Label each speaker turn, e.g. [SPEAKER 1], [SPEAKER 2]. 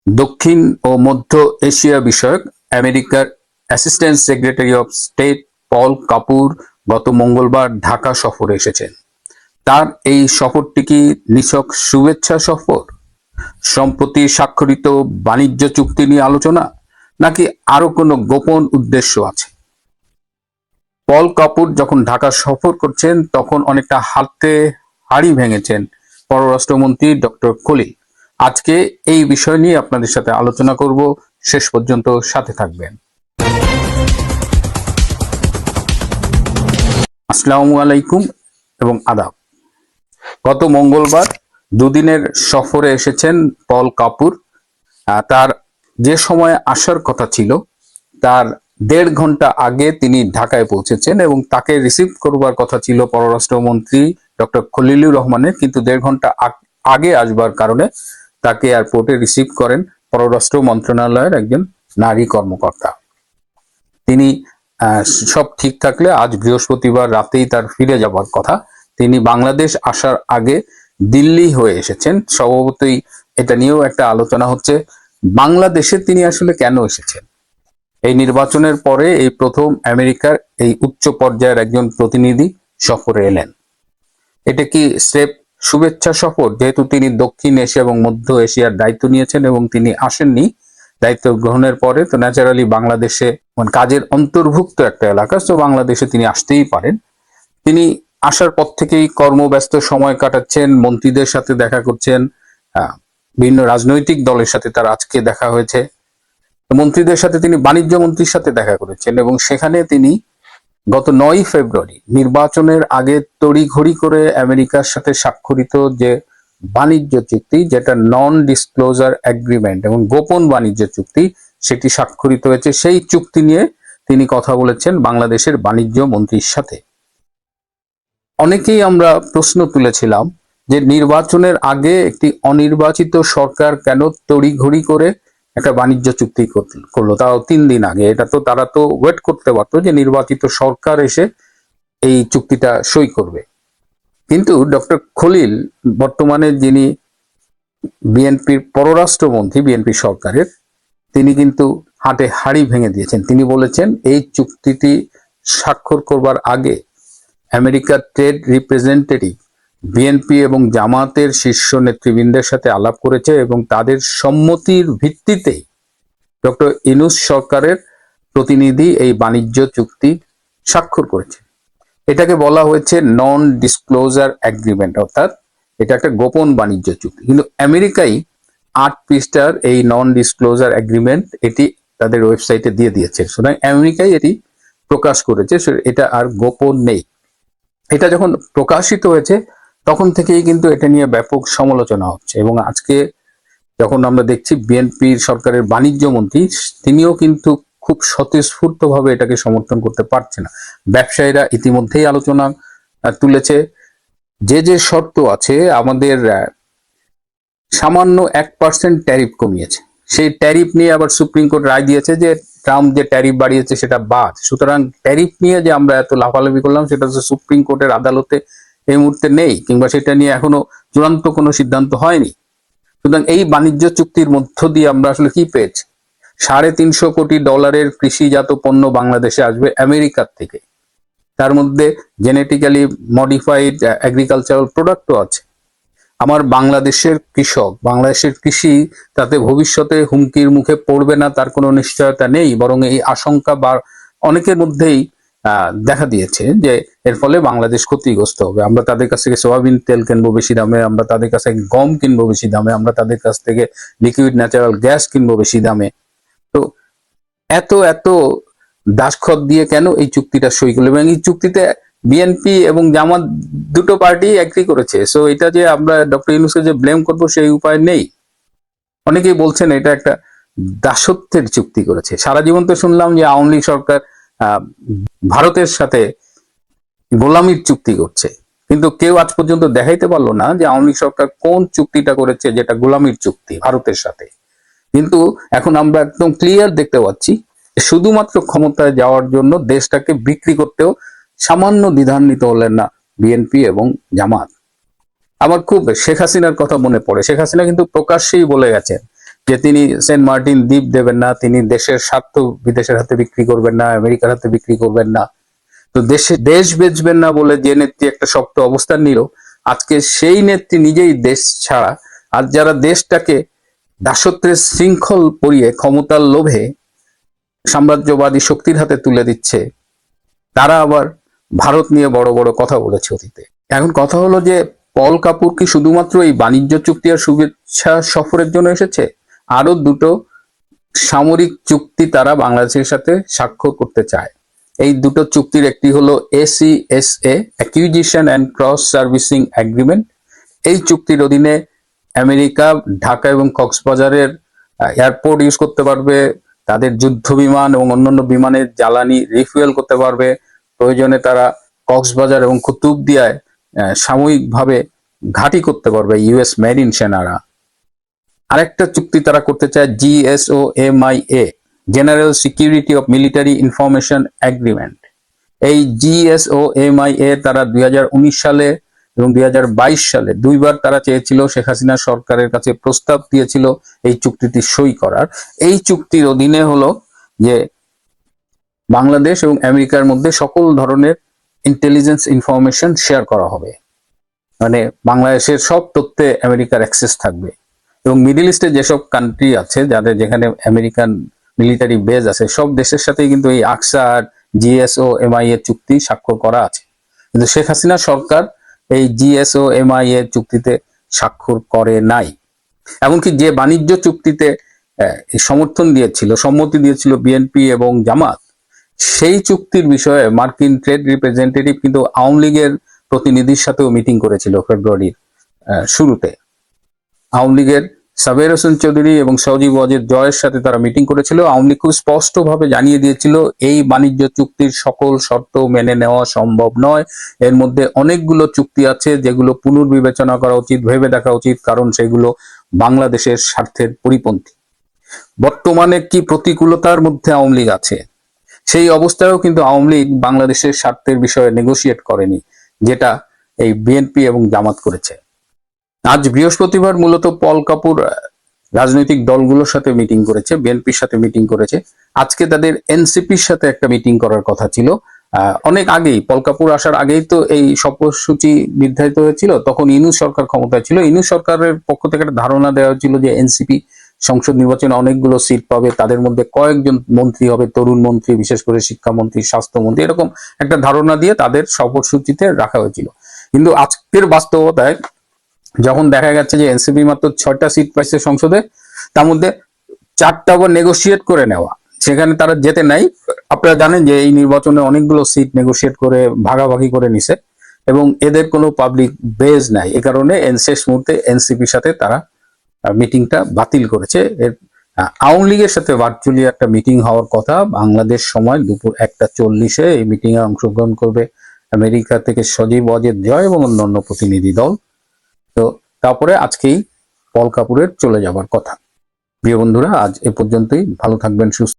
[SPEAKER 1] দক্ষিণ ও মধ্য এশিয়া বিষয়ক আমেরিকার অ্যাসিস্ট্যান্ট সেক্রেটারি অফ স্টেট পল কাপুর গত মঙ্গলবার ঢাকা সফরে এসেছেন। তার এই সফরটি কি নিছক শুভেচ্ছা সফর, সম্প্রতি স্বাক্ষরিত বাণিজ্য চুক্তি নিয়ে আলোচনা, নাকি আরো কোনো গোপন উদ্দেশ্য আছে? পল কাপুর যখন ঢাকা সফর করছেন তখন অনেকটা হাতে হাড়ি ভেঙেছেন পররাষ্ট্রমন্ত্রী ডক্টর খলিল। আজকে এই বিষয় নিয়ে আপনাদের সাথে আলোচনা করব, শেষ পর্যন্ত সাথে থাকবেন। আসসালামু আলাইকুম এবং আদাব। গত মঙ্গলবার দুদিনের সফরে এসেছেন পল কাপুর। তার যে সময় আসার কথা ছিল তার 1.5 ঘন্টা আগে তিনি ঢাকায় পৌঁছেছেন এবং তাকে রিসিভ করবার কথা ছিল পররাষ্ট্রমন্ত্রী ডক্টর খলিলুর রহমানের, কিন্তু 1.5 ঘন্টা আগে আসবার কারণে তাকে এয়ারপোর্টে রিসিভ করেন পররাষ্ট্র মন্ত্রণালয়ের একজন নারী কর্মকর্তা। তিনি সব ঠিক থাকলে আজ বৃহস্পতিবার রাতেই তার ফিরে যাবার কথা। তিনি বাংলাদেশ আসার আগে দিল্লি হয়ে এসেছেন। স্বভাবতই এটা নিয়েও একটা আলোচনা হচ্ছে, বাংলাদেশে তিনি আসলে কেন এসেছেন। এই নির্বাচনের পরে এই প্রথম আমেরিকার এই উচ্চ পর্যায়ের একজন প্রতিনিধি সফরে এলেন। এটা কি স্রেফ শুভেচ্ছা সফর, যেহেতু তিনি দক্ষিণ এশিয়া এবং মধ্য এশিয়ার দায়িত্ব নিয়েছেন এবং তিনি আসেননি দায়িত্ব গ্রহণের পরে, তো ন্যাচারালি বাংলাদেশে কাজের অন্তর্ভুক্ত একটা এলাকা, তো বাংলাদেশে তিনি আসতেই পারেন। তিনি আসার পর থেকেই কর্মব্যস্ত সময় কাটাচ্ছেন, মন্ত্রীদের সাথে দেখা করছেন, বিভিন্ন রাজনৈতিক দলের সাথে তার আজকে দেখা হয়েছে। মন্ত্রীদের সাথে তিনি বাণিজ্য মন্ত্রীর সাথে দেখা করেছেন এবং সেখানে তিনি গত 9 ফেব্রুয়ারি নির্বাচনের আগে তড়িঘড়ি করে আমেরিকার সাথে স্বাক্ষরিত যে বাণিজ্য চুক্তি, যেটা নন ডিসক্লোজার এগ্রিমেন্ট এবং গোপন বাণিজ্য চুক্তি, সেটি স্বাক্ষরিত হয়েছে। সেই চুক্তি নিয়ে তিনি কথা বলেছেন বাংলাদেশের বাণিজ্য মন্ত্রীর সাথে। অনেকেই আমরা প্রশ্ন তুলেছিলাম যে নির্বাচনের আগে একটি অনির্বাচিত সরকার কেন তড়িঘড়ি করে একটা বাণিজ্য চুক্তি করলো, তাও 3 দিন আগে। এটা তো তারা তো ওয়েট করতে পারতো যে নির্বাচিত সরকার এসে এই চুক্তিটা সই করবে। কিন্তু ডক্টর খলিল, বর্তমানে যিনি বিএনপির পররাষ্ট্রমন্ত্রী বিএনপি সরকারের, তিনি কিন্তু হাটে হাড়ি ভেঙে দিয়েছেন। তিনি বলেছেন এই চুক্তিটি স্বাক্ষর করবার আগে আমেরিকার ট্রেড রিপ্রেজেন্টেটিভ বিএনপি এবং জামাতের শীর্ষ নেতৃবৃন্দের সাথে আলাপ করেছে এবং তাদের সম্মতির ভিত্তিতেই ডক্টর ইউনূস সরকারের প্রতিনিধি এই বাণিজ্য চুক্তি স্বাক্ষর করেছে। এটাকে বলা হয়েছে নন ডিসক্লোজার এগ্রিমেন্ট, অর্থাৎ এটা একটা গোপন বাণিজ্য চুক্তি। কিন্তু আমেরিকাই 8 পৃষ্ঠার এই নন ডিসক্লোজার এগ্রিমেন্ট এটি তাদের ওয়েবসাইটে দিয়ে দিয়েছে। সুতরাং আমেরিকাই এটি প্রকাশ করেছে, এটা আর গোপন নেই। এটা যখন প্রকাশিত হয়েছে তখন থেকেই কিন্তু এটা নিয়ে ব্যাপক সমালোচনা হচ্ছে এবং আজকে যখন আমরা দেখছি বিএনপির সরকারের বাণিজ্য মন্ত্রী, তিনিও কিন্তু খুব স্বতঃস্ফূর্তভাবে এটাকে সমর্থন করতে পারছে না। ব্যবসায়ীরা ইতিমধ্যেই আলোচনা তুলেছে, যে যে শর্ত আছে, আমাদের সামান্য 1% ট্যারিফ কমিয়েছে, সেই ট্যারিফ নিয়ে আবার সুপ্রিম কোর্ট রায় দিয়েছে যে ট্রাম্প যে ট্যারিফ বাড়িয়েছে সেটা বাদ। সুতরাং ট্যারিফ নিয়ে যে আমরা এত লাফালাফি করলাম সেটা হচ্ছে সুপ্রিম কোর্টের আদালতে এই মুহূর্তে নেই, কিংবা সেটা নিয়ে এখনো চূড়ান্ত কোনো সিদ্ধান্ত হয়নি। সুতরাং এই বাণিজ্য চুক্তির মধ্য দিয়ে আমরা আসলে কি পেয়েছি? $350 কোটি কৃষিজাত পণ্য বাংলাদেশে আসবে আমেরিকার থেকে। তার মধ্যে জেনেটিক্যালি মডিফাইড এগ্রিকালচারাল প্রোডাক্টও আছে। আমার বাংলাদেশের কৃষক, বাংলাদেশের কৃষি তাতে ভবিষ্যতে হুমকির মুখে পড়বে না তার কোনো নিশ্চয়তা নেই, বরং এই আশঙ্কা বা অনেকের মধ্যেই দেখা দিয়েছে যে এর ফলে বাংলাদেশ ক্ষতিগ্রস্ত হবে। আমরা তাদের কাছ থেকে সয়াবিন তেল কিনবো বেশি দামে, আমরা তাদের কাছ থেকে গম কিনবো বেশি দামে, আমরা তাদের কাছ থেকে লিকুইড ন্যাচারাল গ্যাস কিনবো বেশি দামে। তো এত এত দাসখত দিয়ে কেন এই চুক্তিটা সই করলো? এবং এই চুক্তিতে বিএনপি এবং জামাত দুটো পার্টি এগ্রি করেছে। সো এটা যে আমরা ডক্টর ইউনূসকে যে ব্লেম করবো সেই উপায় নেই। অনেকেই বলছেন এটা একটা দাসত্বের চুক্তি করেছে। সারা জীবন তো শুনলাম যে আওয়ামী লীগ সরকার ভারতের সাথে গোলামির চুক্তি করছে, কিন্তু কেউ আজ পর্যন্ত দেখাইতে পারলো না যে আওয়ামী লীগ সরকার কোন চুক্তিটা করেছে যেটা গোলামির চুক্তি ভারতের সাথে। কিন্তু এখন আমরা একদম ক্লিয়ার দেখতে পাচ্ছি শুধুমাত্র ক্ষমতায় যাওয়ার জন্য দেশটাকে বিক্রি করতেও সামান্য দ্বিধান্বিত হলেন না বিএনপি এবং জামাত। আমার খুব শেখ হাসিনার কথা মনে পড়ে। শেখ হাসিনা কিন্তু প্রকাশ্যেই বলে গেছেন যে তিনি সেন্ট মার্টিন দ্বীপ দেবেন না, তিনি দেশের স্বার্থ বিদেশের হাতে বিক্রি করবেন না, আমেরিকার হাতে বিক্রি করবেন না। তো দেশ বেচবেন না বলে যে নেত্রী একটা শক্ত অবস্থান নিল, আজকে সেই নেত্রী নিজেই দেশ ছাড়া, আর যারা দেশটাকে দাসত্বের শৃঙ্খল পরিয়ে ক্ষমতার লোভে সাম্রাজ্যবাদী শক্তির হাতে তুলে দিচ্ছে, তারা আবার ভারত নিয়ে বড় বড় কথা বলেছে অতীতে। এখন কথা হলো যে পল কাপুর কি শুধুমাত্র এই বাণিজ্য চুক্তি আর শুভেচ্ছা সফরের জন্য এসেছে? আরো দুটো সামরিক চুক্তি তারা বাংলাদেশের সাথে স্বাক্ষর করতে চায়। এই দুটো চুক্তির একটি হলো ACSA, acquisition and cross servicing agreement. এই চুক্তির অধীনে আমেরিকা ঢাকা এবং কক্সবাজারের এয়ারপোর্ট ইউজ করতে পারবে, তাদের যুদ্ধ বিমান এবং অন্যান্য বিমানের জ্বালানি রিফুয়েল করতে পারবে। প্রয়োজনে তারা কক্সবাজার এবং কুতুবদিয়ায় সাময়িকভাবে ঘাঁটি করতে পারবে US মেরিন সেনারা। আরেকটা চুক্তি তারা করতে চায় GSOMIA, general security of military information agreement. এই GSOMIA তারা 2019 সালে এবং 2022 সালে দুইবার তারা চেয়েছিল, শেখ হাসিনা সরকারের কাছে প্রস্তাব দিয়েছিল এই চুক্তিটি সই করার। এই চুক্তির অধীনে হলো যে বাংলাদেশ এবং আমেরিকার মধ্যে সকল ধরনের ইন্টেলিজেন্স ইনফরমেশন শেয়ার করা হবে, মানে বাংলাদেশের সব তথ্যে আমেরিকার অ্যাক্সেস থাকবে। এবং মিডল ইস্টে যেসব কান্ট্রি আছে যাদের যেখানে আমেরিকান মিলিটারি বেজ আছে, সব দেশের সাথেই কিন্তু এই আকসা আর GSOMIA চুক্তি স্বাক্ষর করা আছে। কিন্তু শেখ হাসিনা সরকার এই GSOMIA চুক্তিতে স্বাক্ষর করে নাই। এমনকি যে বাণিজ্য চুক্তিতে সমর্থন দিয়েছিল, সম্মতি দিয়েছিল বিএনপি এবং জামাত, সেই চুক্তির বিষয়ে মার্কিন ট্রেড রিপ্রেজেন্টেটিভ কিন্তু আওয়ামী লীগের প্রতিনিধির সাথেও মিটিং করেছিল ফেব্রুয়ারির শুরুতে। আওয়ামী লীগের সাবের হোসেন চৌধুরী এবং সজীব ওয়াজেদ জয়ের সাথে তারা মিটিং করেছিল। আওয়ামী লীগ খুব স্পষ্টভাবে জানিয়ে দিয়েছিল এই বাণিজ্য চুক্তির সকল শর্ত মেনে নেওয়া সম্ভব নয়, এর মধ্যে অনেকগুলো চুক্তি আছে যেগুলো পুনর্বিবেচনা করা উচিত, ভেবে দেখা উচিত, কারণ সেগুলো বাংলাদেশের স্বার্থের পরিপন্থী। বর্তমানে কি প্রতিকূলতার মধ্যে আওয়ামী লীগ আছে, সেই অবস্থায়ও কিন্তু আওয়ামী লীগ বাংলাদেশের স্বার্থের বিষয়ে নেগোশিয়েট করেনি, যেটা এই বিএনপি এবং জামাত করেছে। আজ বৃহস্পতিবার মূলত পল কাপুর রাজনৈতিক দলগুলোর সাথে মিটিং করেছে, বিএনপির সাথে মিটিং করেছে। আজকে তাদের এনসিপির সাথে একটা মিটিং করার কথা ছিল। অনেক আগেই, পল কাপুর আসার আগেই তো এই সফরসূচি নির্ধারিত হয়েছিল। তখন ইউনূস সরকার ক্ষমতায় ছিল। ইউনূস সরকারের পক্ষ থেকে একটা ধারণা দেওয়া হয়েছিল যে এনসিপি সংসদ নির্বাচনে অনেকগুলো সিট পাবে, তাদের মধ্যে কয়েকজন মন্ত্রী হবে, তরুণ মন্ত্রী, বিশেষ করে শিক্ষামন্ত্রী, স্বাস্থ্যমন্ত্রী, এরকম একটা ধারণা দিয়ে তাদের সফরসূচিতে রাখা হয়েছিল। কিন্তু আজকের বাস্তবতায় যখন দেখা যাচ্ছে যে এনসিপি মাত্র 6টা সিট পাইছে সংসদে, তার মধ্যে 4টা আবার নেগোশিয়েট করে নেওয়া, সেখানে তারা যেতে নাই। আপনারা জানেন যে এই নির্বাচনে অনেকগুলো সিট নেগোশিয়েট করে ভাগাভাগি করে নিছে এবং এদের কোনো পাবলিক বেজ নাই। এ কারণে শেষ মুহূর্তে এনসিপির সাথে তারা মিটিংটা বাতিল করেছে। আওয়ামী লীগের সাথে ভার্চুয়ালি একটা মিটিং হওয়ার কথা, বাংলাদেশ সময় দুপুর 1:40 এই মিটিং এ অংশগ্রহণ করবে আমেরিকা থেকে সজীব ওয়াজেদ জয় এবং অন্যান্য প্রতিনিধি দল। তো তারপরে আজকেই পল কাপুরের চলে যাবার কথা। প্রিয় বন্ধুরা, আজ এ পর্যন্তই। ভালো থাকবেন, সুস্থ